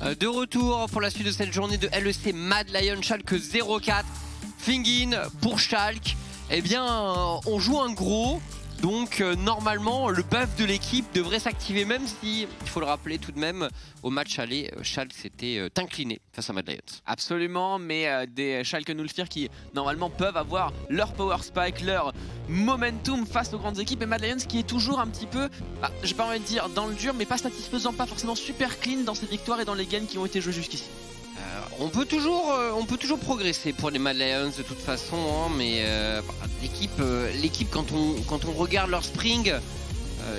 De retour pour la suite de cette journée de LEC Mad Lions Schalke 04. Fingin pour Schalke. Eh bien, on joue un gros. Donc normalement le buff de l'équipe devrait s'activer, même si, il faut le rappeler tout de même, au match aller, Schalke s'était incliné face à Mad Lions. Absolument, mais des Schalke 04 qui normalement peuvent avoir leur power spike, leur momentum face aux grandes équipes, et Mad Lions qui est toujours un petit peu, j'ai pas envie de dire dans le dur, mais pas satisfaisant, pas forcément super clean dans ses victoires et dans les gains qui ont été joués jusqu'ici. On peut toujours progresser pour les Mad Lions de toute façon, hein, mais l'équipe quand on regarde leur spring,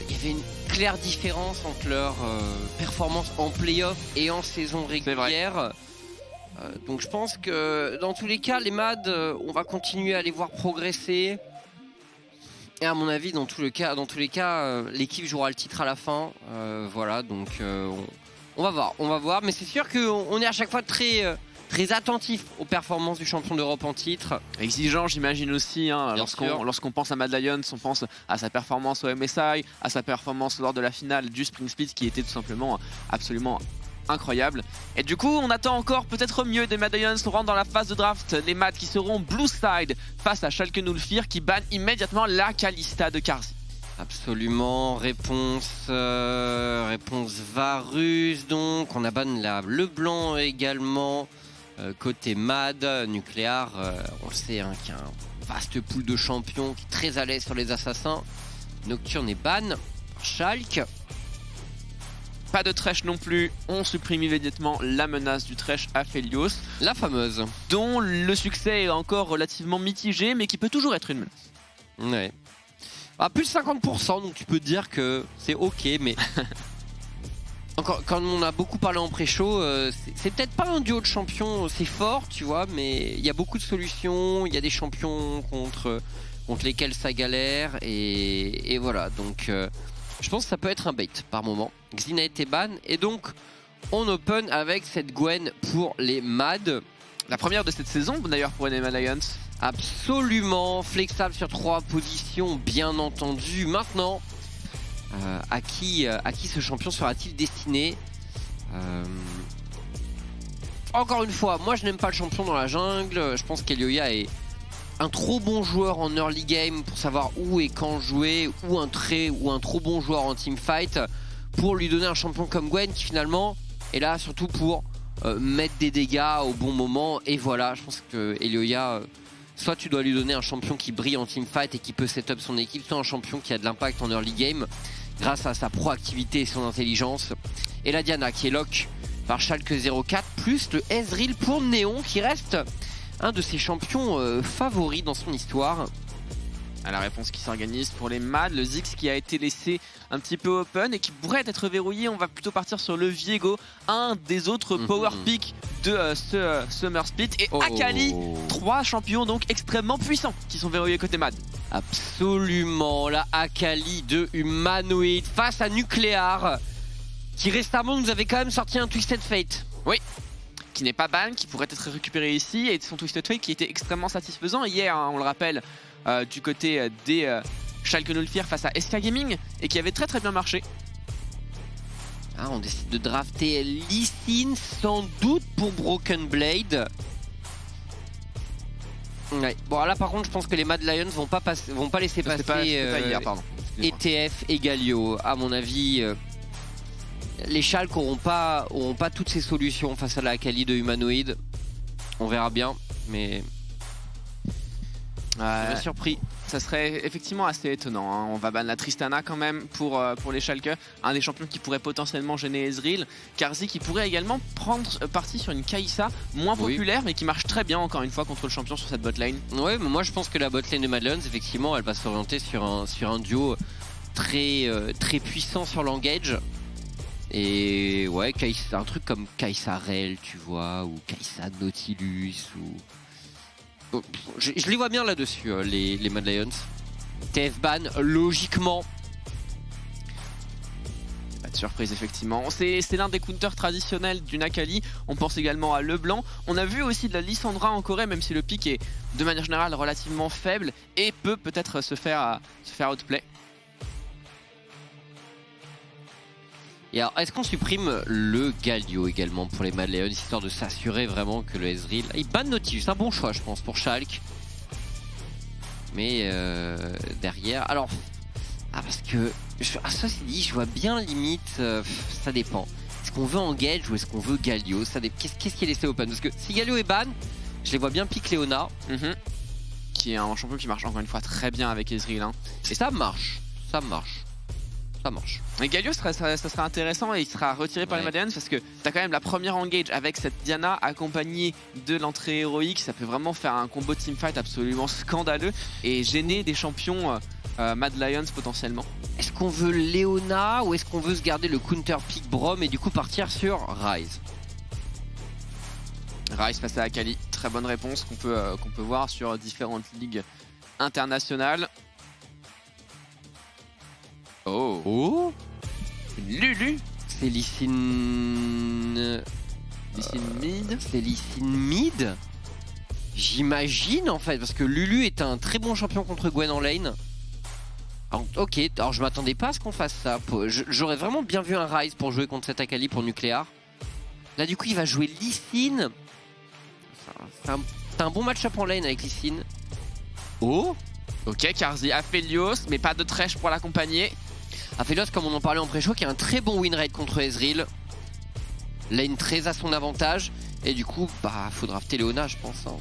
il y avait une claire différence entre leur performance en playoff et en saison régulière. Donc je pense que dans tous les cas, les Mad, on va continuer à les voir progresser. Et à mon avis, dans tous les cas, l'équipe jouera le titre à la fin. Voilà, donc on va voir. Mais c'est sûr qu'on est à chaque fois très attentif aux performances du champion d'Europe en titre. Exigeant, j'imagine aussi, hein, lorsqu'on pense à Mad Lions, on pense à sa performance au MSI, à sa performance lors de la finale du Spring Split qui était tout simplement absolument incroyable. Et du coup, on attend encore peut-être mieux des Mad Lions. On rentre dans la phase de draft. Les Mad qui seront Blue Side face à Schalke 04 qui banne immédiatement la Kalista de Carzzy. Absolument, réponse Varus, donc on a ban le blanc également. Côté Mad, Nucléaire, on le sait, hein, qu'il y a un vaste pool de champions qui est très à l'aise sur les assassins. Nocturne est ban, Schalke. Pas de Thresh non plus, on supprime immédiatement la menace du Thresh à Felios. La fameuse. Dont le succès est encore relativement mitigé, mais qui peut toujours être une menace. Ouais. À plus de 50%, donc tu peux te dire que c'est ok, mais encore, quand on a beaucoup parlé en pré-show, c'est peut-être pas un duo de champions, c'est fort, tu vois, mais il y a beaucoup de solutions, il y a des champions contre lesquels ça galère, et voilà, donc je pense que ça peut être un bait par moment. Xin a été ban, et donc on open avec cette Gwen pour les Mad. La première de cette saison d'ailleurs pour les Mad Lions. Absolument, flexable sur 3 positions, bien entendu. Maintenant, à qui ce champion sera-t-il destiné? Encore une fois, moi je n'aime pas le champion dans la jungle. Je pense qu'Elioya est un trop bon joueur en early game pour savoir où et quand jouer, ou un trop bon joueur en teamfight pour lui donner un champion comme Gwen qui finalement est là surtout pour mettre des dégâts au bon moment. Et voilà, je pense que Elioya, soit tu dois lui donner un champion qui brille en teamfight et qui peut setup son équipe, soit un champion qui a de l'impact en early game grâce à sa proactivité et son intelligence. Et la Diana qui est lock par Schalke 04, plus le Ezreal pour Néon qui reste un de ses champions favoris dans son histoire. À la réponse qui s'organise pour les Mad, le Ziggs qui a été laissé un petit peu open et qui pourrait être verrouillé. On va plutôt partir sur le Viego, un des autres power pick de ce Summer Split. Et Akali, 3 champions donc extrêmement puissants qui sont verrouillés côté Mad. Absolument, la Akali de Humanoid face à Nucléaire qui récemment nous avait quand même sorti un Twisted Fate. Oui, qui n'est pas ban, qui pourrait être récupéré ici, et son Twisted Fate qui était extrêmement satisfaisant hier, hein, on le rappelle, du côté des Schalke 04 face à SK Gaming, et qui avait très bien marché. Ah, on décide de drafter Lee Sin sans doute pour Broken Blade. Ouais. Bon là par contre je pense que les Mad Lions vont pas laisser passer ETF et Galio. À mon avis, les Schalke n'auront pas toutes ces solutions face à la Akali de Humanoid. On verra bien, mais je suis surpris. Ça serait effectivement assez étonnant, hein. On va ban la Tristana quand même pour les Schalke. Un des champions qui pourrait potentiellement gêner Ezreal. Carzzy qui pourrait également prendre parti sur une Kai'Sa moins populaire, mais qui marche très bien encore une fois contre le champion sur cette botlane. Ouais, mais moi je pense que la botlane de Mad Lions, effectivement, elle va s'orienter sur un duo très puissant sur l'engage. Et ouais, un truc comme Kai'Sa Rel, tu vois, ou Kai'Sa Nautilus, ou... Je les vois bien là-dessus, les Mad Lions. TF ban, logiquement. Pas de surprise, effectivement. C'est l'un des counters traditionnels d'une Akali. On pense également à Leblanc. On a vu aussi de la Lissandra en Corée, même si le pick est de manière générale relativement faible et peut peut-être se faire outplay. Et alors, est-ce qu'on supprime le Galio également pour les Mad Lions, histoire de s'assurer vraiment que le Ezreal... Il ban Nautilus, c'est un bon choix je pense pour Schalke. Mais derrière... Alors... Ah parce que... ça c'est dit, je vois bien limite... ça dépend. Est-ce qu'on veut Engage ou est-ce qu'on veut Galio? Qu'est-ce qui est laissé open? Parce que si Galio est ban, je les vois bien pique Leona. Qui est un champion qui marche encore une fois très bien avec Ezreal. Hein. Et ça marche. Ça marche. Ça marche. Et Galio, ça serait intéressant et il sera retiré par les Mad Lions parce que t'as quand même la première engage avec cette Diana accompagnée de l'entrée héroïque. Ça peut vraiment faire un combo teamfight absolument scandaleux et gêner des champions Mad Lions potentiellement. Est-ce qu'on veut Leona ou est-ce qu'on veut se garder le counter pick Braum et du coup partir sur Ryze? Ryze face à Akali, très bonne réponse qu'on peut voir sur différentes ligues internationales. Oh, une Lulu. C'est Lee Sin... mid. C'est Lee Sin mid. J'imagine en fait, parce que Lulu est un très bon champion contre Gwen en lane. Alors, ok, alors je m'attendais pas à ce qu'on fasse ça. J'aurais vraiment bien vu un Ryze pour jouer contre cette Akali pour nucléaire. Là du coup il va jouer Lee Sin. C'est un bon match-up en lane avec Lee Sin. Oh. Ok, Carzzy, Aphelios, mais pas de Thresh pour l'accompagner. Aphelios, comme on en parlait en pré-show, qui a un très bon win rate contre Ezreal. Lane très à son avantage. Et du coup, bah, faut drafter Leona, je pense. Hein.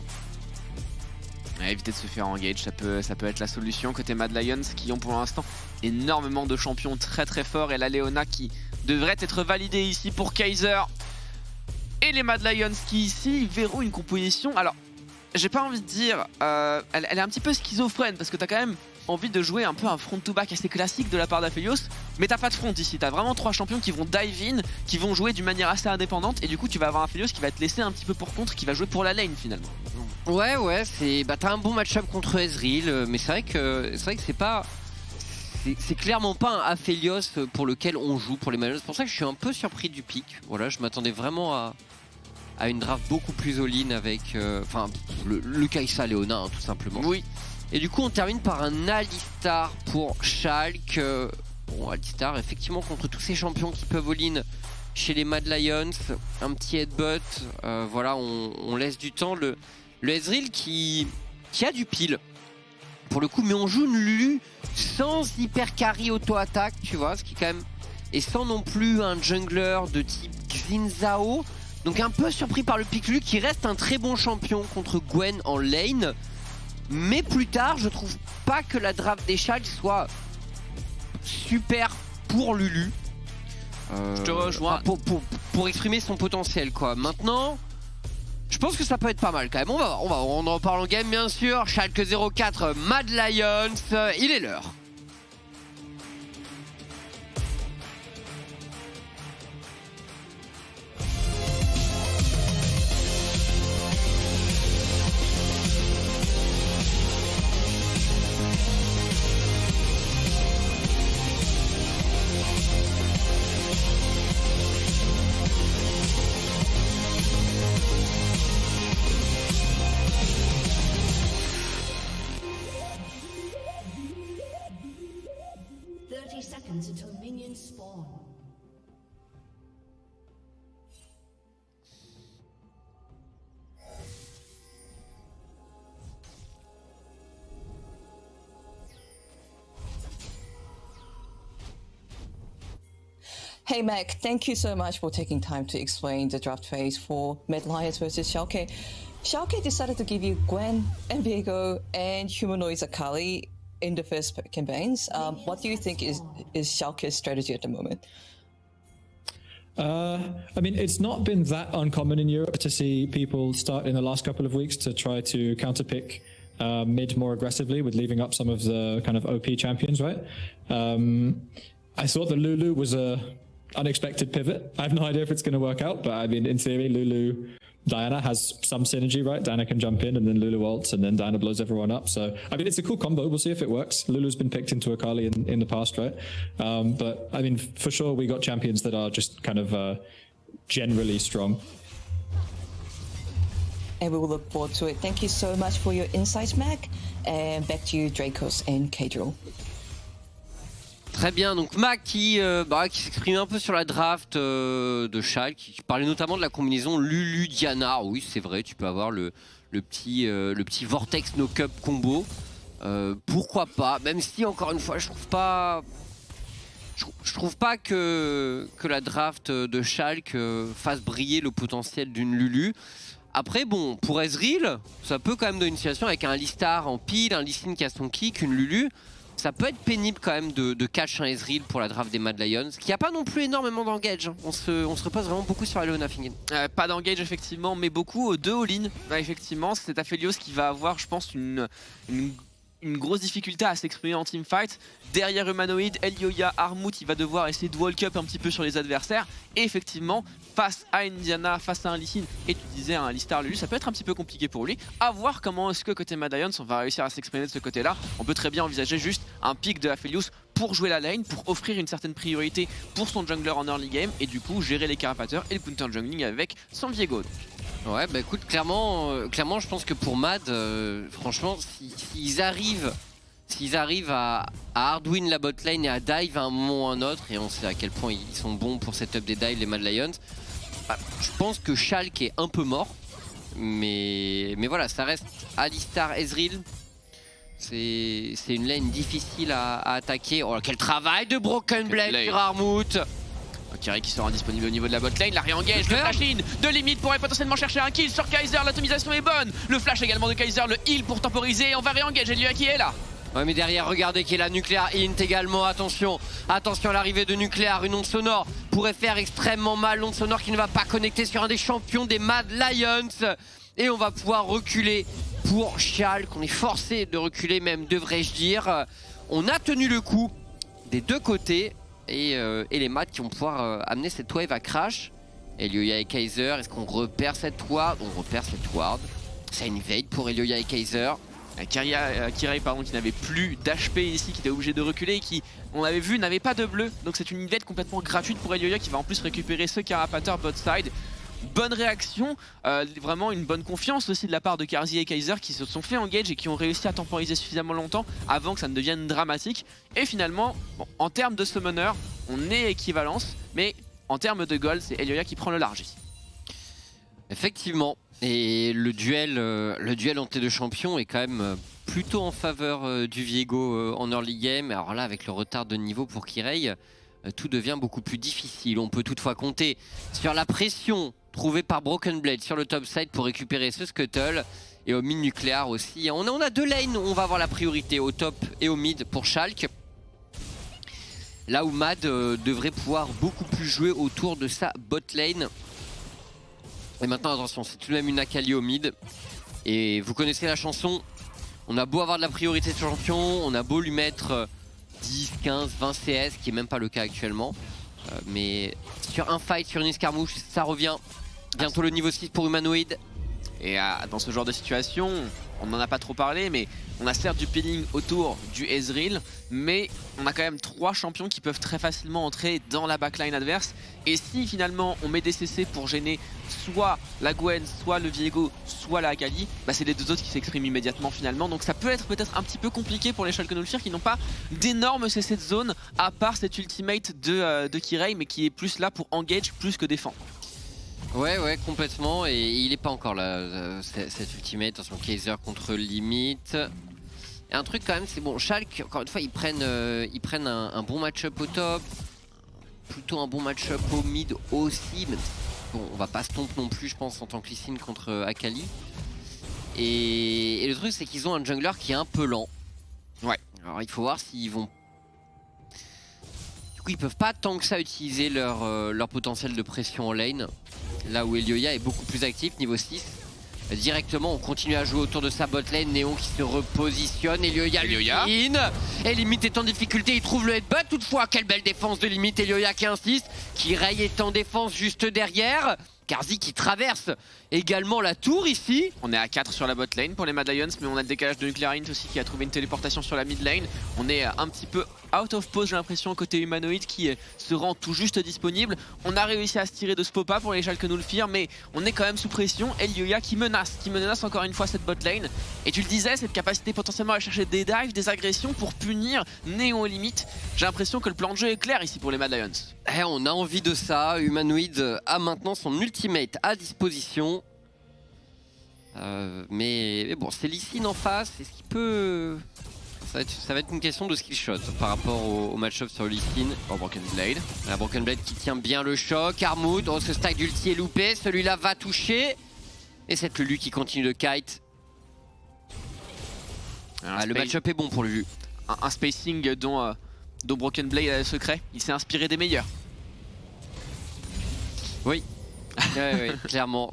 Ouais, éviter de se faire engage, ça peut être la solution côté Mad Lions qui ont pour l'instant énormément de champions très très forts. Et la Leona qui devrait être validée ici pour Kaiser. Et les Mad Lions qui ici verront une composition. Alors, j'ai pas envie de dire, elle est un petit peu schizophrène parce que t'as quand même envie de jouer un peu un front to back assez classique de la part d'Aphelios, mais t'as pas de front ici, t'as vraiment 3 champions qui vont dive in, qui vont jouer d'une manière assez indépendante et du coup tu vas avoir Aphelios qui va te laisser un petit peu pour contre, qui va jouer pour la lane finalement. Ouais, c'est bah t'as un bon match-up contre Ezreal, mais c'est vrai que c'est pas... C'est clairement pas un Aphelios pour lequel on joue pour les Mad Lions. C'est pour ça que je suis un peu surpris du pick. Voilà, je m'attendais vraiment à une draft beaucoup plus all-in avec le Kai'Sa Leona hein, tout simplement. Oui. Et du coup on termine par un Alistar pour Schalke. Bon, Alistar effectivement contre tous ces champions qui peuvent all-in chez les Mad Lions. Un petit headbutt. Voilà, on laisse du temps. Le Ezreal qui a du pile pour le coup, mais on joue une Lulu sans hyper carry auto-attaque, tu vois, ce qui quand même... Et sans non plus un jungler de type Xin Zhao. Donc un peu surpris par le pick Lulu qui reste un très bon champion contre Gwen en lane. Mais plus tard, je trouve pas que la draft des Schalke soit super pour Lulu. Je te rejoins. Pour exprimer son potentiel, quoi. Maintenant, je pense que ça peut être pas mal quand même. On va voir, on en parle en game bien sûr. Schalke 04, Mad Lions, il est l'heure. Until minions spawn. Hey Mac, thank you so much for taking time to explain the draft phase for Mad Lions versus Schalke. Schalke decided to give you Gwen and Viego and Humanoids Akali in the first campaigns. What do you think is Schalke's strategy at the moment? I mean, it's not been that uncommon in Europe to see people start in the last couple of weeks to try to counterpick mid more aggressively with leaving up some of the kind of OP champions, right? I thought that Lulu was a unexpected pivot. I have no idea if it's going to work out, but I mean, in theory, Diana has some synergy, right? Diana can jump in and then Lulu ults and then Diana blows everyone up. So, I mean, it's a cool combo. We'll see if it works. Lulu's been picked into Akali in the past, right? But, I mean, for sure, we got champions that are just kind of generally strong. And we will look forward to it. Thank you so much for your insights, Mac. And back to you, Dracos and Kadriel. Très bien, donc Mac qui s'exprime un peu sur la draft de Schalke, qui parlait notamment de la combinaison Lulu-Diana. Oui, c'est vrai, tu peux avoir le petit Vortex No Cup combo. Pourquoi pas, même si encore une fois je trouve pas que la draft de Schalke fasse briller le potentiel d'une Lulu. Après bon, pour Ezreal, ça peut quand même donner une situation avec un Alistar en pile, un Lee Sin qui a son kick, une Lulu. Ça peut être pénible quand même de catch un Ezreal pour la draft des Mad Lions, qui a pas non plus énormément d'engage. On se repose vraiment beaucoup sur Leona Fingen. Pas d'engage effectivement, mais beaucoup de all-in. Effectivement, c'est Aphelios qui va avoir, je pense, une grosse difficulté à s'exprimer en teamfight. Derrière Humanoid, Elioya, Armut, il va devoir essayer de walk up un petit peu sur les adversaires. Et effectivement, face à Indiana, face à un Lee Sin, et tu disais un Alistar Lulu, ça peut être un petit peu compliqué pour lui. À voir comment est-ce que côté Mad Lions, on va réussir à s'exprimer de ce côté-là. On peut très bien envisager juste un pick de Aphelios pour jouer la lane, pour offrir une certaine priorité pour son jungler en early game, et du coup gérer les carapateurs et le counter jungling avec San Diego. Ouais, bah écoute, clairement je pense que pour Mad, franchement, s'ils arrivent à hardwin la botlane et à dive à un moment ou à un autre, et on sait à quel point ils sont bons pour setup des dives, les Mad Lions, bah, je pense que Schalke est un peu mort, mais voilà, ça reste Alistar, Ezreal. C'est une lane difficile à attaquer. Oh, quel travail de Broken Blade sur Armut. Kiri qui sera disponible au niveau de la botlane, la re-engage, le flash in de limite pourrait potentiellement chercher un kill sur Kaiser, l'atomisation est bonne, le flash également de Kaiser, le heal pour temporiser, on va re-engage, Elioya qui est là. Ouais, mais derrière, regardez qu'il y a la Nuclear Int également, attention à l'arrivée de Nuclear, une onde sonore pourrait faire extrêmement mal, l'onde sonore qui ne va pas connecter sur un des champions des Mad Lions, et on va pouvoir reculer pour Schalke, on est forcé de reculer même, devrais-je dire. On a tenu le coup des deux côtés. Et les Mad qui vont pouvoir amener cette wave à crash. Elioya et Kaiser, est-ce qu'on repère cette ward? On repère cette ward. C'est une invade pour Elioya et Kaiser. Kirei pardon, qui n'avait plus d'HP ici, qui était obligé de reculer et qui, on l'avait vu, n'avait pas de bleu. Donc c'est une invade complètement gratuite pour Elioya qui va en plus récupérer ce carapateur bot side. Bonne réaction, vraiment une bonne confiance aussi de la part de Karzi et Kaiser qui se sont fait engage et qui ont réussi à temporiser suffisamment longtemps avant que ça ne devienne dramatique. Et finalement, bon, en termes de summoner, on est équivalence, mais en termes de gold, c'est Elioya qui prend le large ici. Effectivement, et le duel entre les deux champions est quand même plutôt en faveur du Viego en early game. Alors là, avec le retard de niveau pour Kirei, tout devient beaucoup plus difficile. On peut toutefois compter sur la pression trouvée par Broken Blade sur le top side pour récupérer ce scuttle, et au mid nucléaire aussi. On a deux lanes, on va avoir la priorité au top et au mid pour Schalke. Là où Mad devrait pouvoir beaucoup plus jouer autour de sa bot lane. Et maintenant attention, c'est tout de même une Akali au mid. Et vous connaissez la chanson, on a beau avoir de la priorité sur le champion, on a beau lui mettre 10, 15, 20 CS, qui est même pas le cas actuellement. Mais sur un fight, sur une escarmouche, ça revient. Bientôt le niveau 6 pour Humanoid. Et dans ce genre de situation, on n'en a pas trop parlé, mais on a certes du peeling autour du Ezreal, mais on a quand même 3 champions qui peuvent très facilement entrer dans la backline adverse. Et si finalement on met des CC pour gêner soit la Gwen, soit le Viego, soit la Akali, bah c'est les deux autres qui s'expriment immédiatement finalement. Donc ça peut être peut-être un petit peu compliqué pour les Schalke-Nolfir qui n'ont pas d'énormes CC de zone, à part cette ultimate de Kirei, mais qui est plus là pour engage plus que défendre. Ouais, complètement, et il est pas encore là, cette ultimate, attention, Kaiser contre limite. Et un truc quand même, c'est bon, Schalke, encore une fois, ils prennent un bon match-up au top, plutôt un bon match-up au mid aussi, même si, bon, on va pas se tromper non plus, je pense, en tant que Lee Sin contre Akali. Et le truc, c'est qu'ils ont un jungler qui est un peu lent. Ouais, alors il faut voir s'ils vont... Du coup, ils peuvent pas tant que ça utiliser leur potentiel de pression en lane. Là où Elioya est beaucoup plus actif, niveau 6. Directement, on continue à jouer autour de sa bot lane. Néon qui se repositionne. Elioya. Et Limite est en difficulté, il trouve le headbutt. Toutefois, quelle belle défense de Limite. Elioya qui insiste. Kirei est en défense juste derrière. Carzzy qui traverse également la tour ici. On est à 4 sur la bot lane pour les Mad Lions, mais on a le décalage de Nuclear Int aussi qui a trouvé une téléportation sur la mid lane. On est un petit peu out of pause, j'ai l'impression, côté humanoïde qui se rend tout juste disponible. On a réussi à se tirer de ce pop-up pour les Schalke 04, mais on est quand même sous pression. Elioya qui menace encore une fois cette bot lane. Et tu le disais, cette capacité potentiellement à chercher des dives, des agressions pour punir Néon aux limites. J'ai l'impression que le plan de jeu est clair ici pour les Mad Lions. On a envie de ça. Humanoid a maintenant son ultimate à disposition. Mais bon, c'est Lee Sin en face. Est-ce qu'il peut... Ça va être une question de skill shot par rapport au match-up sur Lee Sin. Oh, Broken Blade. La Broken Blade qui tient bien le choc. Armwood, oh, ce stack d'ulti est loupé. Celui-là va toucher. Et cette Lulu qui continue de kite. Le match-up est bon pour Lulu. Un spacing dont Broken Blade a le secret. Il s'est inspiré des meilleurs. Oui. Ouais, clairement.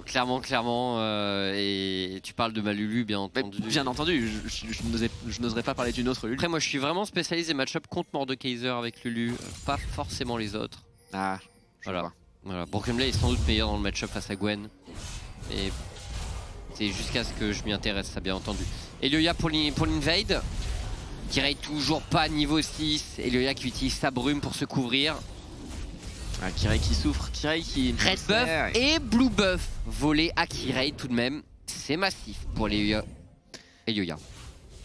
Et tu parles de ma Lulu, bien entendu. Bien entendu, je n'oserais pas parler d'une autre Lulu. Après, moi, je suis vraiment spécialisé match-up contre Mordekaiser avec Lulu, pas forcément les autres. Ah, voilà. Broken Blade est sans doute meilleur dans le match-up face à Gwen. Et c'est jusqu'à ce que je m'y intéresse, ça, bien entendu. Elioya pour l'invade. Kirei toujours pas niveau 6. Elioya qui utilise sa brume pour se couvrir. Kirei qui souffre, Kirei qui... Red buff et blue buff volé à Kirei tout de même. C'est massif pour les Elioya.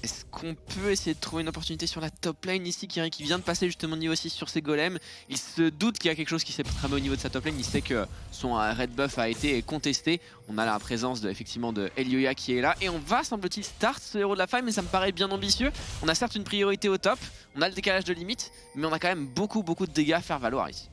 Est-ce qu'on peut essayer de trouver une opportunité sur la top lane ici? Kirei qui vient de passer justement niveau 6 sur ses golems. Il se doute qu'il y a quelque chose qui s'est tramé au niveau de sa top lane. Il sait que son red buff a été contesté. On a la présence effectivement de Elioya qui est là. Et on va, semble-t-il, start ce héros de la faille, mais ça me paraît bien ambitieux. On a certes une priorité au top, on a le décalage de limite, mais on a quand même beaucoup de dégâts à faire valoir ici.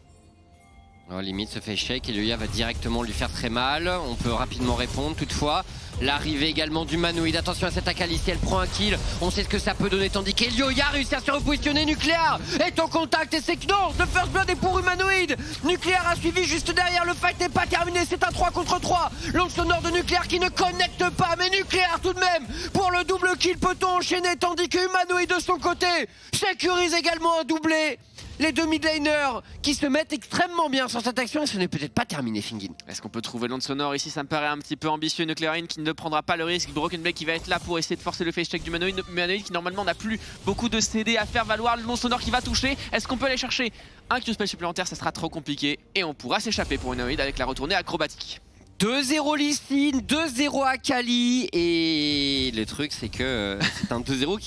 Alors, limite se fait shake, Elioya va directement lui faire très mal. On peut rapidement répondre toutefois. L'arrivée également du Humanoid. Attention à cette Akali, si elle prend un kill, on sait ce que ça peut donner. Tandis qu'Elioya réussit à se repositionner. Nucléaire est en contact et c'est que non, le first blood est pour Humanoid. Nucléaire a suivi juste derrière. Le fight n'est pas terminé, c'est un 3 contre 3. Lance sonore de Nucléaire qui ne connecte pas. Mais Nucléaire tout de même pour le double kill. Peut-on enchaîner? Tandis que Humanoid de son côté sécurise également un doublé. Les deux mid-laners qui se mettent extrêmement bien sur cette action et ce n'est peut-être pas terminé, Fingin. Est-ce qu'on peut trouver l'onde sonore ici? Ça me paraît un petit peu ambitieux. Nuclear Int qui ne prendra pas le risque. Broken Blade qui va être là pour essayer de forcer le face check du Humanoid. Humanoid qui normalement n'a plus beaucoup de CD à faire valoir. Le l'onde sonore qui va toucher. Est-ce qu'on peut aller chercher un Q-spell supplémentaire? Ça sera trop compliqué et on pourra s'échapper pour Humanoid avec la retournée acrobatique. 2-0 Lee Sin, 2-0 Akali et le truc c'est que c'est un 2-0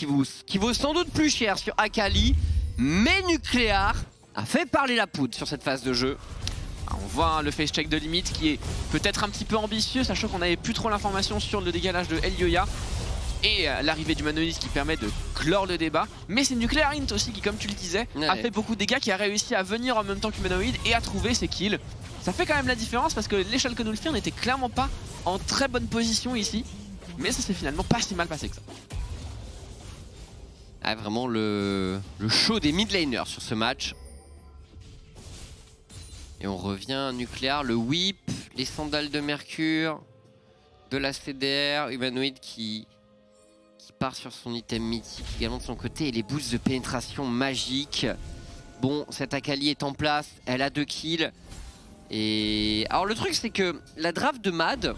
qui vaut sans doute plus cher sur Akali. Mais Nucléaire a fait parler la poudre sur cette phase de jeu. On voit le face check de limite qui est peut-être un petit peu ambitieux, sachant qu'on n'avait plus trop l'information sur le décalage de Elioya. Et l'arrivée du Humanoid qui permet de clore le débat. Mais c'est Nuclear Int aussi qui, comme tu le disais, a fait beaucoup de dégâts, qui a réussi à venir en même temps qu'Humanoid et à trouver ses kills. Ça fait quand même la différence parce que les Schalke 04 n'étaient clairement pas en très bonne position ici. Mais ça s'est finalement pas si mal passé que ça. Ah, vraiment le show des mid laners sur ce match. Et on revient à Nucléaire, le whip, les sandales de Mercure, de la CDR, Humanoid qui part sur son item mythique également de son côté et les boosts de pénétration magiques. Bon, cette Akali est en place, elle a 2 kills. Et alors le truc c'est que la draft de Mad,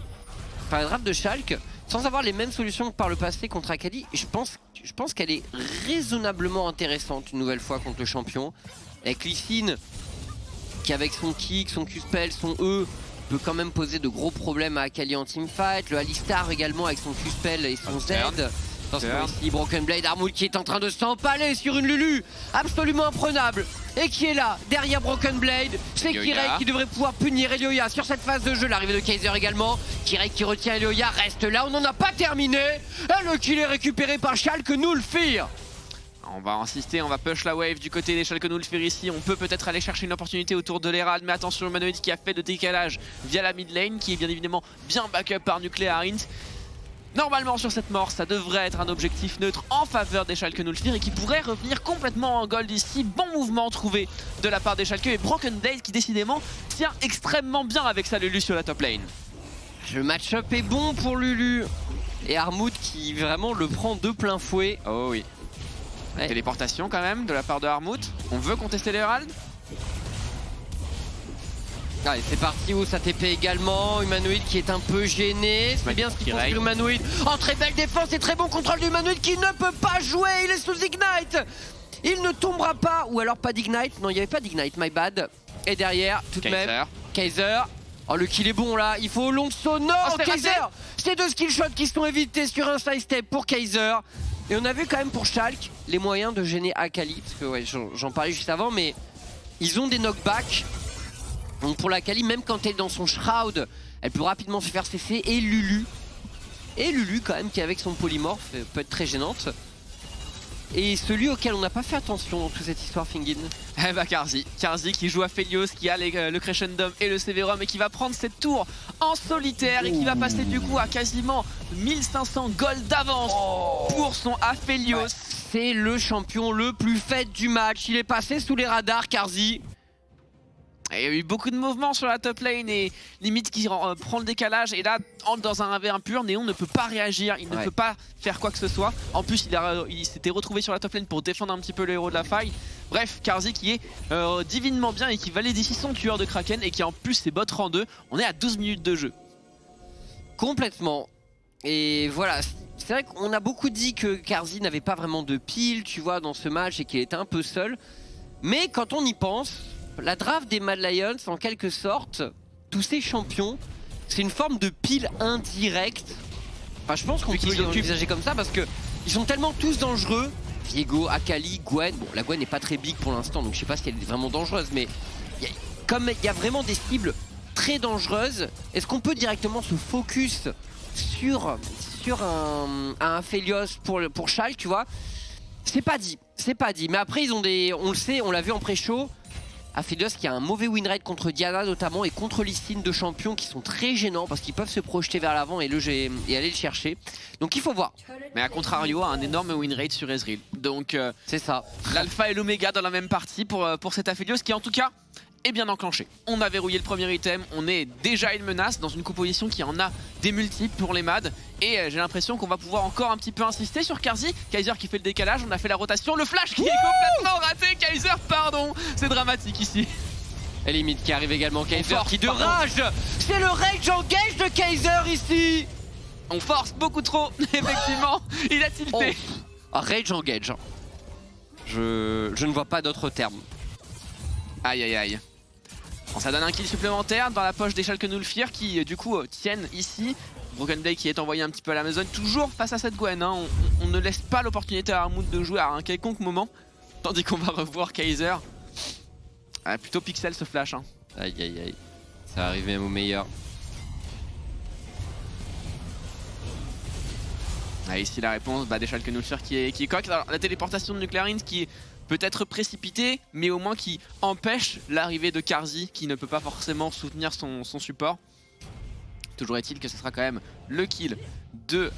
enfin la draft de Schalke, sans avoir les mêmes solutions que par le passé contre Akali, je pense qu'elle est raisonnablement intéressante une nouvelle fois contre le champion. Avec Lee Sin, qui avec son kick, son Q-spell, son E, peut quand même poser de gros problèmes à Akali en teamfight. Le Alistar également avec son Q-spell et son Z. Attention ici, Broken Blade, Armwood qui est en train de s'empaler sur une Lulu absolument imprenable. Et qui est là, derrière Broken Blade, c'est Kirei qui devrait pouvoir punir Elioya sur cette phase de jeu. L'arrivée de Kaiser également, Kirei qui retient Elioya, reste là, on n'en a pas terminé. Et le kill est récupéré par Schalke 04. On va insister, on va push la wave du côté des Schalke 04 ici. On peut peut-être aller chercher une opportunité autour de l'Herald, mais attention, Humanoid qui a fait de décalage via la mid lane, qui est bien évidemment bien backup par Nuclear Int. Normalement sur cette mort, ça devrait être un objectif neutre en faveur des Schalke 04 et qui pourrait revenir complètement en gold ici. Bon mouvement trouvé de la part des Schalke et Broken Blade qui décidément tient extrêmement bien avec sa Lulu sur la top lane. Le match-up est bon pour Lulu et Armwood qui vraiment le prend de plein fouet. Oh oui. Ouais. Téléportation quand même de la part de Armwood. On veut contester l'Herald. Allez, c'est parti, où ça TP également. Humanoid qui est un peu gêné. C'est bien ce qu'il pense sur Humanoid. Oh, très belle défense et très bon contrôle d'Humanoid qui ne peut pas jouer. Il est sous Ignite. Il ne tombera pas. Ou alors pas d'Ignite. Non, il n'y avait pas d'Ignite, my bad. Et derrière, tout de même, Kaiser. Oh, le kill est bon là. Il faut long saut. Non, Kaiser. C'est 2 skill shots qui sont évités sur un side step pour Kaiser. Et on a vu quand même pour Schalke les moyens de gêner Akali. Parce que ouais, j'en parlais juste avant, mais ils ont des knockbacks. Donc pour la Akali, même quand elle est dans son shroud, elle peut rapidement se faire cesser. Et Lulu quand même, qui avec son polymorphe peut être très gênante. Et celui auquel on n'a pas fait attention dans toute cette histoire, Fingin. Eh bah Carzzy qui joue Aphelios, qui a le Crescendum et le Severum et qui va prendre cette tour en solitaire et qui va passer du coup à quasiment 1500 gold d'avance pour son Aphelios. Ouais. C'est le champion le plus fait du match, il est passé sous les radars, Carzzy. Il y a eu beaucoup de mouvements sur la top lane et limite qui prend le décalage et là entre dans un 1v1 pur, Néon ne peut pas réagir, il ne peut pas faire quoi que ce soit. En plus il s'était retrouvé sur la top lane pour défendre un petit peu le héros de la faille. Bref, Carzzy qui est divinement bien et qui valide ici son tueur de Kraken et qui en plus ses bots rang 2. On est à 12 minutes de jeu. Complètement. Et voilà, c'est vrai qu'on a beaucoup dit que Carzzy n'avait pas vraiment de pile, tu vois, dans ce match et qu'il était un peu seul. Mais quand on y pense, la draft des Mad Lions, en quelque sorte, tous ces champions, c'est une forme de pile indirecte. Enfin, je pense qu'on peut l'envisager comme ça parce que ils sont tellement tous dangereux. Viego, Akali, Gwen. Bon, la Gwen n'est pas très big pour l'instant, donc je sais pas si elle est vraiment dangereuse, mais comme il y a vraiment des cibles très dangereuses, est-ce qu'on peut directement se focus sur un Aphelios pour Schalke, tu vois? C'est pas dit, mais après ils ont on le sait, on l'a vu en pré-show. Aphelios qui a un mauvais win rate contre Diana notamment et contre Lystine, de champions qui sont très gênants parce qu'ils peuvent se projeter vers l'avant et aller le chercher. Donc il faut voir. Mais à contrario, un énorme win rate sur Ezreal. Donc c'est ça. L'alpha et l'oméga dans la même partie pour cet Aphelios qui en tout cas est bien enclenché. On a verrouillé le premier item, on est déjà une menace dans une composition qui en a des multiples pour les MAD. Et j'ai l'impression qu'on va pouvoir encore un petit peu insister sur Carzzy. Kaiser qui fait le décalage, on a fait la rotation, le flash qui est complètement raté. Kaiser, pardon, c'est dramatique ici. Et limite qui arrive également, Kaiser qui de rage. C'est le rage engage de Kaiser ici. On force beaucoup trop, effectivement, il a tilté. Rage engage. Je ne vois pas d'autres termes. Aïe aïe aïe. Bon, ça donne un kill supplémentaire dans la poche des Schalke Nulfir qui du coup tiennent ici. Broken Blade qui est envoyé un petit peu à l'Amazon, toujours face à cette Gwen. Hein. On ne laisse pas l'opportunité à Armut de jouer à un quelconque moment. Tandis qu'on va revoir Kaiser. Ah, plutôt pixel ce flash. Hein. Aïe aïe aïe. Ça arrive même au meilleur. Ah, ici la réponse des Schalke Nulfir qui est correcte. Alors la téléportation de Nuclearins qui est peut-être précipité, mais au moins qui empêche l'arrivée de Carzzy, qui ne peut pas forcément soutenir son support. Toujours est-il que ce sera quand même le kill de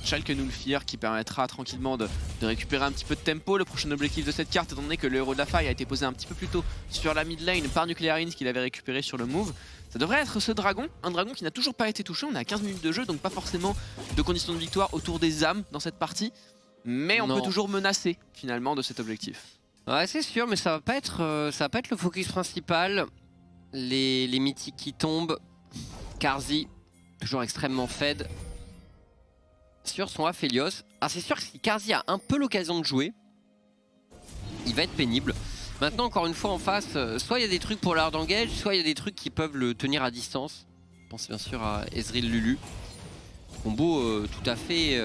Schalke Nulfir qui permettra tranquillement de récupérer un petit peu de tempo. Le prochain objectif de cette carte, étant donné que le héros de la faille a été posé un petit peu plus tôt sur la mid lane par Nuclearins qu'il avait récupéré sur le move, ça devrait être ce dragon, un dragon qui n'a toujours pas été touché. On est à 15 minutes de jeu, donc pas forcément de conditions de victoire autour des âmes dans cette partie. Mais on peut toujours menacer finalement de cet objectif. Ouais, c'est sûr, mais ça va pas être le focus principal. Les mythiques qui tombent. Carzzy, toujours extrêmement fed sur son Aphelios. Ah, c'est sûr que si Carzzy a un peu l'occasion de jouer, il va être pénible. Maintenant, encore une fois, en face, soit il y a des trucs pour l'hard engage, soit il y a des trucs qui peuvent le tenir à distance. Je pense bien sûr à Ezreal Lulu. Combo tout à fait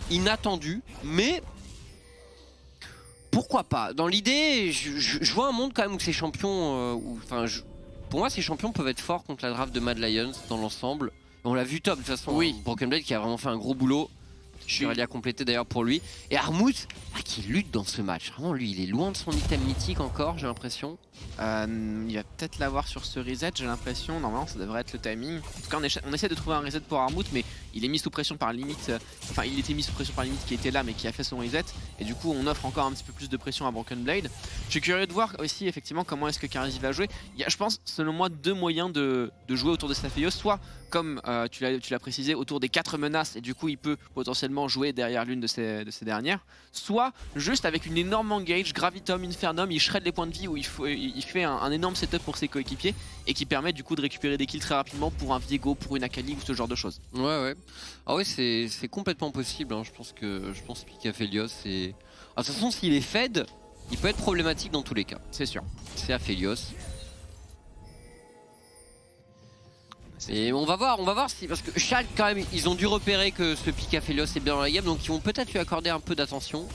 inattendu, mais pourquoi pas. Dans l'idée, je vois un monde quand même où ces champions, pour moi ces champions peuvent être forts contre la draft de Mad Lions dans l'ensemble. On l'a vu top de toute façon, oui. Broken Blade qui a vraiment fait un gros boulot. Je suis allé à compléter d'ailleurs pour lui. Et Armut qui lutte dans ce match. Vraiment lui il est loin de son item mythique encore, j'ai l'impression. Il va peut-être l'avoir sur ce reset, j'ai l'impression. Normalement ça devrait être le timing. En tout cas on essaie de trouver un reset pour Armut, mais il est mis sous pression par limite. Enfin il était mis sous pression par limite qui était là mais qui a fait son reset. Et du coup on offre encore un petit peu plus de pression à Broken Blade. Je suis curieux de voir aussi effectivement comment est-ce que Carzzy va jouer. Il y a je pense selon moi deux moyens de jouer autour de Aphelios. Soit comme tu l'as précisé autour des 4 menaces et du coup il peut potentiellement potentiellement jouer derrière l'une de ces dernières, soit juste avec une énorme engage, Gravitum, Infernum, il shred les points de vie où il fait un énorme setup pour ses coéquipiers et qui permet du coup de récupérer des kills très rapidement pour un Viego, pour une Akali ou ce genre de choses. Ouais. Ah ouais, c'est complètement possible. Hein. Je pense qu'Aphelios, c'est. Ah, de toute façon, s'il est fed, il peut être problématique dans tous les cas. C'est sûr. C'est Aphelios. Et on va voir si, parce que Schalke quand même, ils ont dû repérer que ce pick Aphelios est bien dans la game, donc ils vont peut-être lui accorder un peu d'attention.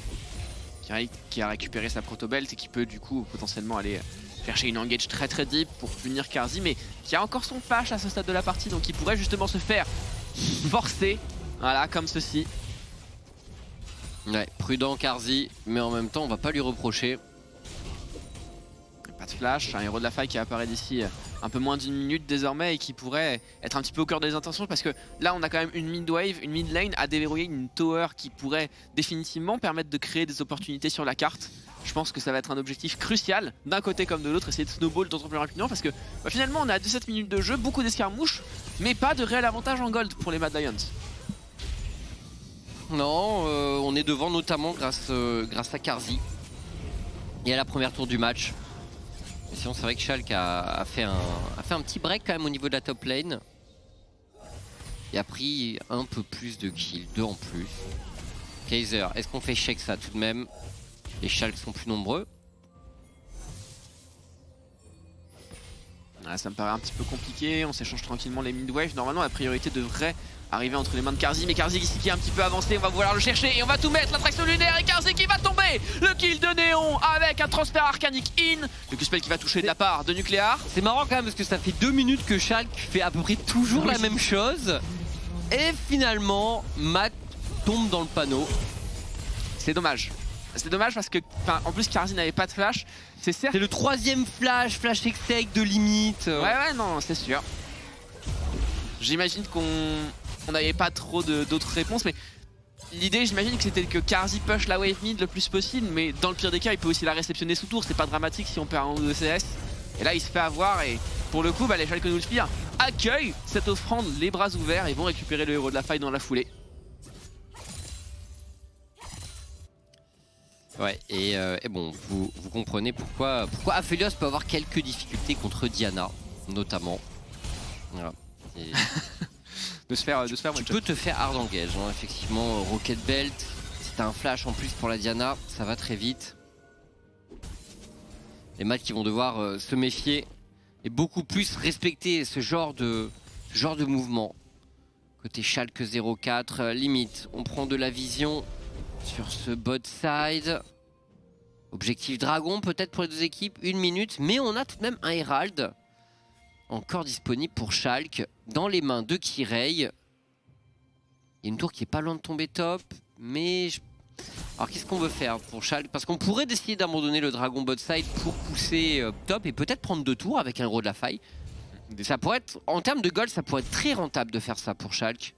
Qui a récupéré sa protobelt et qui peut du coup potentiellement aller chercher une engage très deep pour punir Carzzy, mais qui a encore son flash à ce stade de la partie, donc il pourrait justement se faire forcer, voilà, comme ceci. Ouais, prudent Carzzy, mais en même temps on va pas lui reprocher. Pas de flash, un héros de la faille qui apparaît d'ici un peu moins d'une minute désormais et qui pourrait être un petit peu au cœur des intentions, parce que là on a quand même une mid wave, une mid lane à déverrouiller, une tower qui pourrait définitivement permettre de créer des opportunités sur la carte. Je pense que ça va être un objectif crucial d'un côté comme de l'autre, essayer de snowball d'autant plus rapidement, parce que finalement on est à 17 minutes de jeu, beaucoup d'escarmouches, mais pas de réel avantage en gold pour les Mad Lions. Non, on est devant notamment grâce à Carzzy et à la première tour du match. Mais sinon c'est vrai que Schalke a fait un petit break quand même au niveau de la top lane. Et a pris un peu plus de kills, 2 en plus. Kaiser, est-ce qu'on fait check ça tout de même? Les Schalke sont plus nombreux. Ça me paraît un petit peu compliqué, on s'échange tranquillement les mid-wave. Normalement la priorité devrait arriver entre les mains de Carzzy, mais Carzzy ici qui est un petit peu avancé, on va vouloir le chercher et on va tout mettre, l'attraction lunaire et Carzzy qui va tomber. Le kill de Néon avec un transfert arcanique in. Le Q-spell qui va toucher de la part de Nucléar. C'est marrant quand même parce que ça fait 2 minutes que Schalke fait à peu près toujours la même chose. Et finalement, Matt tombe dans le panneau. C'est dommage. C'est dommage parce que, en plus, Carzzy n'avait pas de flash. C'est le 3e flash extake de limite. Ouais, non, c'est sûr. J'imagine qu'on n'avait pas trop d'autres réponses, mais l'idée, j'imagine que c'était que Carzzy push la wave mid le plus possible, mais dans le pire des cas, il peut aussi la réceptionner sous tour. C'est pas dramatique si on perd un ou deux CS. Et là, il se fait avoir et pour le coup, les Schalke accueillent cette offrande les bras ouverts et vont récupérer le héros de la faille dans la foulée. Ouais, et bon, vous comprenez pourquoi Aphelios peut avoir quelques difficultés contre Diana, notamment. Voilà. Et... tu peux te faire hard engage, hein, effectivement. Rocket Belt, si t'as un flash en plus pour la Diana, ça va très vite. Les Mad qui vont devoir se méfier et beaucoup plus respecter ce genre de mouvement. Côté Schalke 04, limite, on prend de la vision sur ce bot side. Objectif dragon peut-être pour les deux équipes, 1 minute, mais on a tout de même un Herald encore disponible pour Schalke dans les mains de Kirei. Il y a une tour qui est pas loin de tomber top, mais alors qu'est-ce qu'on veut faire pour Schalke? Parce qu'on pourrait décider d'abandonner le dragon bot side pour pousser top et peut-être prendre 2 tours avec un héros de la faille. Ça pourrait être, en termes de gold, ça pourrait être très rentable de faire ça pour Schalke.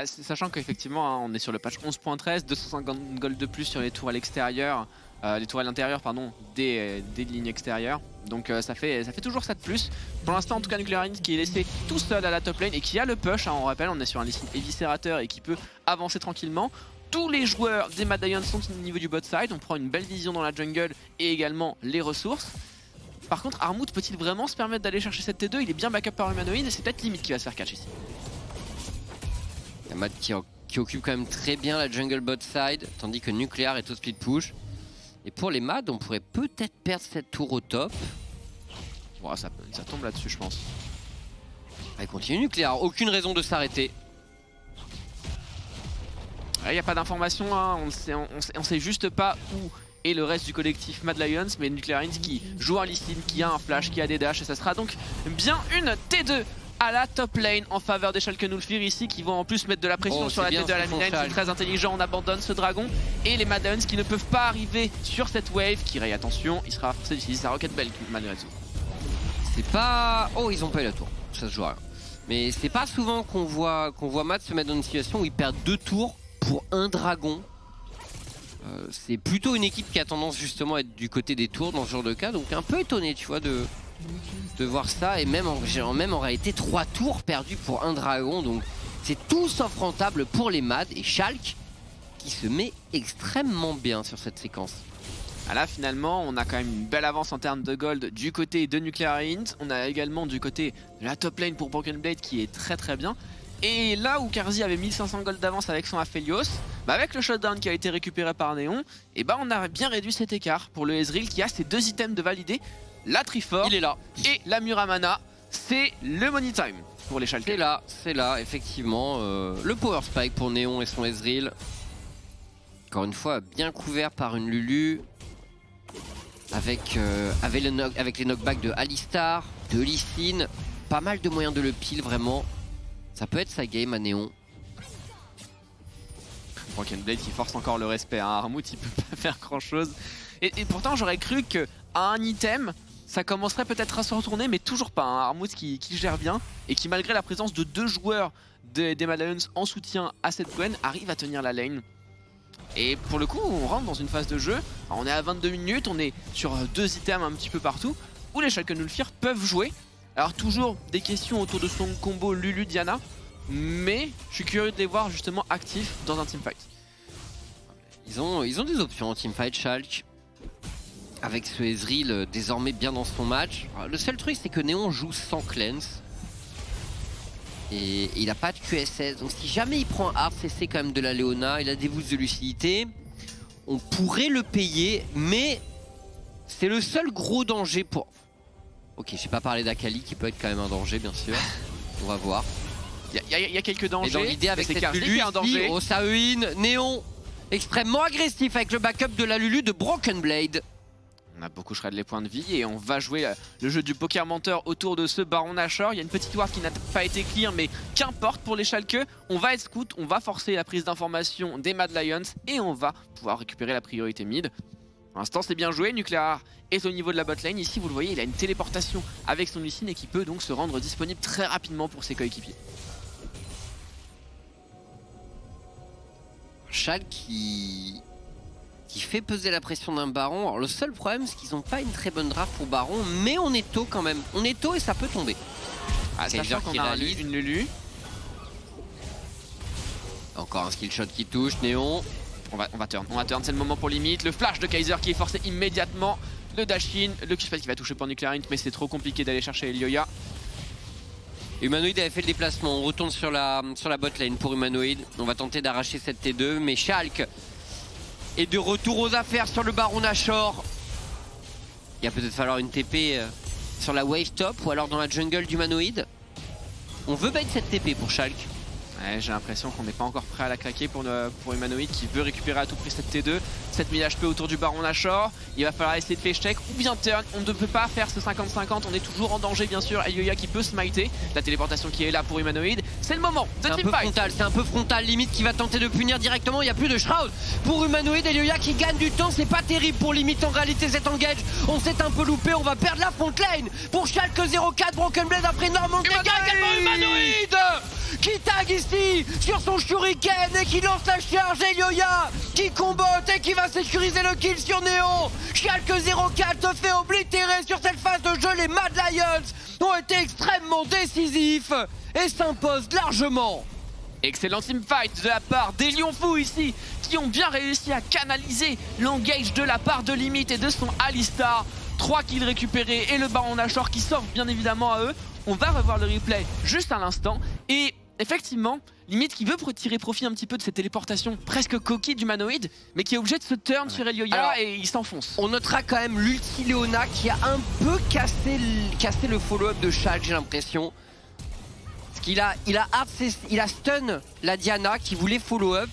Sachant qu'effectivement, on est sur le patch 11.13, 250 gold de plus sur les tours à l'extérieur, les tours à l'intérieur, pardon, des lignes extérieures. Donc ça fait toujours ça de plus. Pour l'instant, en tout cas, Nuclear qui est laissé tout seul à la top lane et qui a le push. Hein, on rappelle, on est sur un listing éviscérateur et qui peut avancer tranquillement. Tous les joueurs des Mad Lions sont au niveau du bot side. On prend une belle vision dans la jungle et également les ressources. Par contre, Armut peut-il vraiment se permettre d'aller chercher cette T2? Il est bien backup par humanoïde et c'est peut-être limite qui va se faire catch ici. Il y a Matt qui occupe quand même très bien la jungle bot side, tandis que Nuclear est au split push. Et pour les Mad, on pourrait peut-être perdre cette tour au top. Wow, ça tombe là-dessus, je pense. Allez, continue Nuclear, aucune raison de s'arrêter. Il n'y a pas d'information, hein. on sait juste pas où est le reste du collectif Mad Lions, mais Nuclear qui joue un listing, qui a un flash, qui a des dashs, et ça sera donc bien une T2 à la top lane en faveur des Schalke ici, qui vont en plus mettre de la pression sur la T2 à la mid lane. C'est très intelligent, on abandonne ce dragon et les Mad Lions qui ne peuvent pas arriver sur cette wave. Kirei, attention, il sera forcé d'utiliser sa Rocket Belt malgré tout. C'est pas... Oh, ils ont pas eu la tour, ça se joue à rien. Mais c'est pas souvent qu'on voit Matt se mettre dans une situation où il perd 2 tours pour un dragon. C'est plutôt une équipe qui a tendance justement à être du côté des tours dans ce genre de cas, donc un peu étonné, tu vois, de voir ça. Et même en réalité 3 tours perdus pour un dragon, donc c'est tout sauf rentable pour les Mad. Et Schalke qui se met extrêmement bien sur cette séquence. Là finalement on a quand même une belle avance en termes de gold du côté de Nuclear Int. On a également du côté de la top lane pour Broken Blade qui est très bien. Et là où Carzzy avait 1500 gold d'avance avec son Aphelios, avec le shutdown qui a été récupéré par Néon, et on a bien réduit cet écart pour le Ezreal qui a ses 2 items de validés, la Triforce Il est là. et la Muramana. C'est le money time pour les Schalke. C'est là effectivement. Le Power Spike pour Néon et son Ezreal. Encore une fois bien couvert par une Lulu. Avec les knockbacks de Alistar, de Lee Sin, pas mal de moyens de le pile vraiment. Ça peut être sa game à Néon. Broken Blade qui force encore le respect, hein. Armut il peut pas faire grand chose. Et pourtant j'aurais cru qu'à un item, ça commencerait peut-être à se retourner, mais toujours pas. Hein. Armut qui gère bien et qui malgré la présence de 2 joueurs des Mad Lions en soutien à cette Gwen, arrive à tenir la lane. Et pour le coup on rentre dans une phase de jeu, alors, on est à 22 minutes, on est sur 2 items un petit peu partout, où les Schalke Nulfir peuvent jouer. Alors toujours des questions autour de son combo Lulu Diana, mais je suis curieux de les voir justement actifs dans un teamfight. Ils ont des options en teamfight Schalke. Avec ce Ezreal désormais bien dans son match. Alors, le seul truc c'est que Néon joue sans cleanse. Et il n'a pas de QSS, donc si jamais il prend un hard CC quand même de la Leona, il a des boosts de lucidité, on pourrait le payer, mais c'est le seul gros danger pour... Ok, j'ai pas parlé d'Akali qui peut être quand même un danger bien sûr, on va voir. Il y a quelques dangers, et dans l'idée avec cette Lulu, un danger. Osaein, Néon, extrêmement agressif avec le backup de la Lulu de Broken Blade. On a beaucoup shred les points de vie et on va jouer le jeu du poker menteur autour de ce Baron Nashor. Il y a une petite ward qui n'a pas été clear, mais qu'importe pour les Schalke. On va être scout, on va forcer la prise d'information des Mad Lions et on va pouvoir récupérer la priorité mid. Pour l'instant c'est bien joué, Nuclear est au niveau de la bot lane. Ici vous le voyez, il a une téléportation avec son Lee Sin et qui peut donc se rendre disponible très rapidement pour ses coéquipiers. Schalke qui fait peser la pression d'un Baron. Alors le seul problème c'est qu'ils n'ont pas une très bonne draft pour Baron, mais on est tôt quand même. On est tôt et ça peut tomber. Sachant qu'on a une Lulu. Encore un skill shot qui touche, Néon. On va turn, c'est le moment pour limite. Le flash de Kaiser qui est forcé immédiatement. Le dash-in, le Q-spell qui va toucher pour Nuclear Int, mais c'est trop compliqué d'aller chercher Elioya. Humanoid avait fait le déplacement, on retourne sur la bot lane pour Humanoid. On va tenter d'arracher cette T2, mais Schalke est de retour aux affaires sur le Baron Nashor. Il va peut-être falloir une TP sur la wave top ou alors dans la jungle d'Humanoid. On veut bait cette TP pour Schalke. Ouais, j'ai l'impression qu'on n'est pas encore prêt à la claquer pour Humanoid qui veut récupérer à tout prix cette T2. 7000 HP autour du Baron Nashor. Il va falloir essayer de faire check ou bien turn. On ne peut pas faire ce 50-50. On est toujours en danger bien sûr. Elioya qui peut smiter. La téléportation qui est là pour Humanoid. C'est le moment de teamfight. C'est un peu frontal. Limite qui va tenter de punir directement. Il n'y a plus de Shroud pour Humanoid. Elioya qui gagne du temps. C'est pas terrible pour Limite en réalité cet engage. On s'est un peu loupé. On va perdre la front lane pour Schalke 04. Broken Blade après énormément de dégâts. Également Humanoid qui tag ici sur son shuriken et qui lance la charge. Elioya qui combote et qui va sécuriser le kill sur Néon. Schalke 04 se fait oblitérer sur cette phase de jeu. Les Mad Lions ont été extrêmement décisifs et s'imposent largement. Excellent teamfight de la part des Lions Fous ici qui ont bien réussi à canaliser l'engage de la part de Limite et de son Alistar. 3 kills récupérés et le Baron Nashor qui s'offre bien évidemment à eux. On va revoir le replay juste à l'instant et effectivement, Limite qui veut tirer profit un petit peu de cette téléportation presque coquille d'Humanoid, mais qui est obligé de se turn sur Elioya et il s'enfonce. On notera quand même l'ulti Leona qui a un peu cassé le follow-up de Schalke, j'ai l'impression. Parce qu'il a stun la Diana qui voulait follow-up.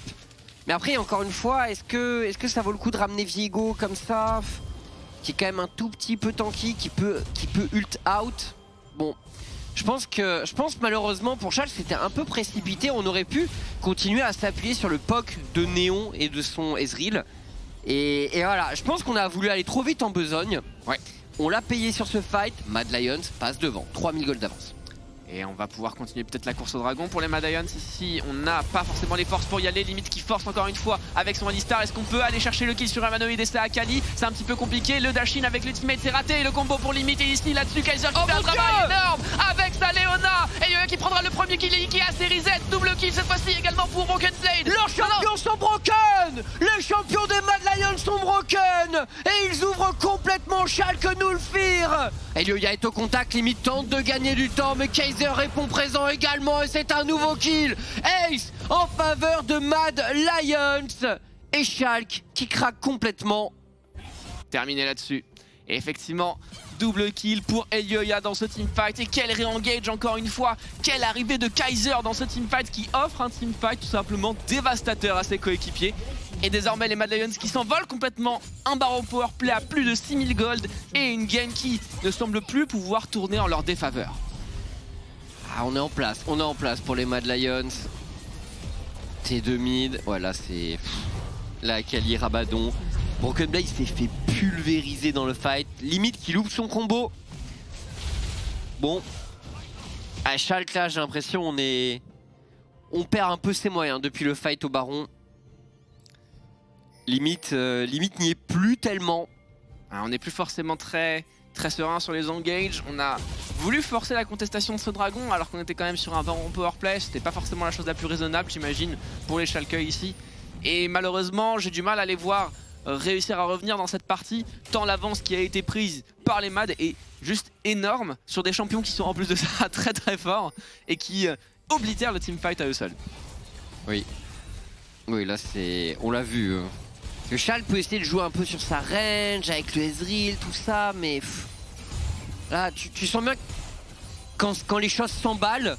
Mais après, encore une fois, est-ce que ça vaut le coup de ramener Viego comme ça, qui est quand même un tout petit peu tanky, qui peut ult out. Bon. Je pense malheureusement pour Schalke c'était un peu précipité. On aurait pu continuer à s'appuyer sur le POC de Néon et de son Ezreal. Et voilà, je pense qu'on a voulu aller trop vite en besogne. Ouais. On l'a payé sur ce fight. Mad Lions passe devant, 3000 gold d'avance. Et on va pouvoir continuer peut-être la course au dragon pour les Mad Lions. Ici, on n'a pas forcément les forces pour y aller. Limite qui force encore une fois avec son Alistar. Est-ce qu'on peut aller chercher le kill sur Humanoid et ça Akali? C'est un petit peu compliqué. Le dash-in avec l'ultimate, c'est raté. Et le combo pour Limite. Et ici, là-dessus, Kaiser qui fait un travail énorme avec sa Leona. Et qui prendra le premier kill et qui a série Z double kill cette fois-ci également pour Broken Blade. Leurs champions sont broken. Les champions des Mad Lions sont broken. Et ils ouvrent complètement Schalke Nulfir. Elioya est au contact, limite tente de gagner du temps, mais Kaiser répond présent également et c'est un nouveau kill. Ace en faveur de Mad Lions. Et Schalke qui craque complètement. Terminé là-dessus. Et effectivement, double kill pour Elioya dans ce teamfight. Et quel re-engage encore une fois. Quelle arrivée de Kaiser dans ce teamfight qui offre un teamfight tout simplement dévastateur à ses coéquipiers. Et désormais les Mad Lions qui s'envolent complètement. Un baron powerplay à plus de 6000 gold. Et une game qui ne semble plus pouvoir tourner en leur défaveur. Ah, on est en place pour les Mad Lions. T2 mid, voilà c'est... La Kali Rabadon. Broken Blade s'est fait pulvériser dans le fight. Limite qu'il loupe son combo. Bon. À Schalke là j'ai l'impression on perd un peu ses moyens depuis le fight au Baron. Limite n'y est plus tellement. Alors, on n'est plus forcément très serein sur les engages. On a voulu forcer la contestation de ce dragon alors qu'on était quand même sur un baron powerplay. C'était pas forcément la chose la plus raisonnable j'imagine pour les Schalke ici. Et malheureusement j'ai du mal à les voir réussir à revenir dans cette partie tant l'avance qui a été prise par les Mad est juste énorme sur des champions qui sont en plus de ça très forts et qui oblitèrent le teamfight à eux seuls. Oui là c'est... on l'a vu. Que Schalke peut essayer de jouer un peu sur sa range avec le Ezreal, tout ça, mais là tu sens bien que quand les choses s'emballent,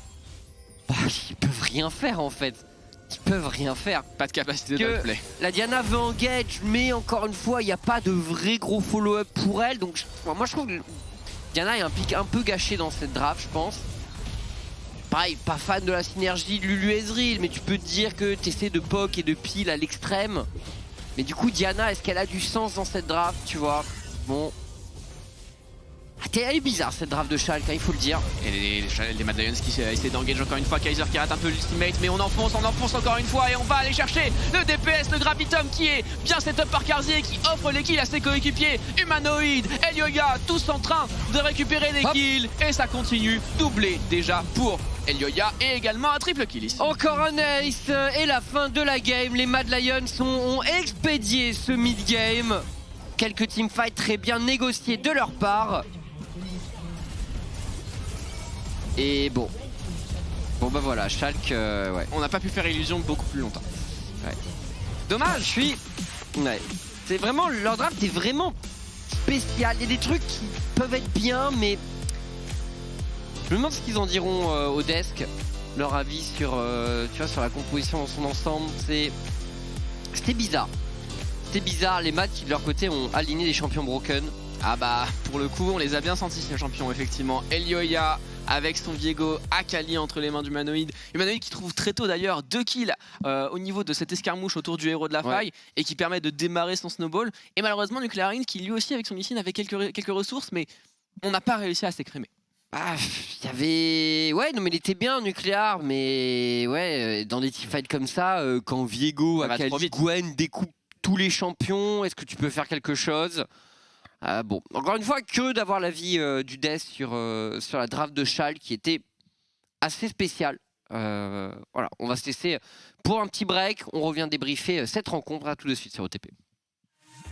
bah, ils peuvent rien faire en fait. Ils peuvent rien faire. Pas de capacité de play. La Diana veut engage, mais encore une fois, il n'y a pas de vrai gros follow-up pour elle. Donc moi je trouve que Diana est un pick un peu gâché dans cette draft, je pense. Pareil, pas fan de la synergie de Lulu Ezreal, mais tu peux te dire que tu essaies de poke et de pile à l'extrême. Mais du coup, Diana, est-ce qu'elle a du sens dans cette draft, tu vois? Bon. Elle est bizarre cette draft de Schalke, hein, il faut le dire. Et les Mad Lions qui essaient d'engage encore une fois. Kaiser qui rate un peu l'ultimate, mais on enfonce encore une fois et on va aller chercher le DPS, le Gravitum qui est bien setup par Carzzy et qui offre les kills à ses coéquipiers. Humanoid, Elioya, tous en train de récupérer des kills et ça continue. Doublé déjà pour Elioya et également un triple kill ici. Encore un ace et la fin de la game. Les Mad Lions ont expédié ce mid-game. Quelques teamfights très bien négociés de leur part. Et bon bah voilà, Schalke, ouais. On n'a pas pu faire illusion beaucoup plus longtemps. Ouais. Dommage, ouais. C'est vraiment, leur draft est vraiment spécial. Il y a des trucs qui peuvent être bien, mais je me demande ce qu'ils en diront au desk, leur avis sur, tu vois, sur la composition dans son ensemble. C'était bizarre. C'était bizarre, les Mad qui de leur côté ont aligné des champions broken. Ah bah pour le coup on les a bien sentis ces champions effectivement. Elioya avec son Viego Akali entre les mains d'Humanoid. Humanoid qui trouve très tôt d'ailleurs 2 kills au niveau de cette escarmouche autour du héros de la faille et qui permet de démarrer son snowball. Et malheureusement Nuclearine qui lui aussi avec son Isshin avait quelques ressources mais on n'a pas réussi à s'écrémer. Ah, il y avait... Ouais, non mais il était bien Nucléar, mais ouais, dans des teamfights comme ça, quand Viego, Akali, Gwen découpe tous les champions, est-ce que tu peux faire quelque chose? Bon, encore une fois, que d'avoir l'avis du desk sur la draft de Schalke qui était assez spéciale. Voilà, on va se laisser pour un petit break. On revient débriefer cette rencontre. À tout de suite sur OTP.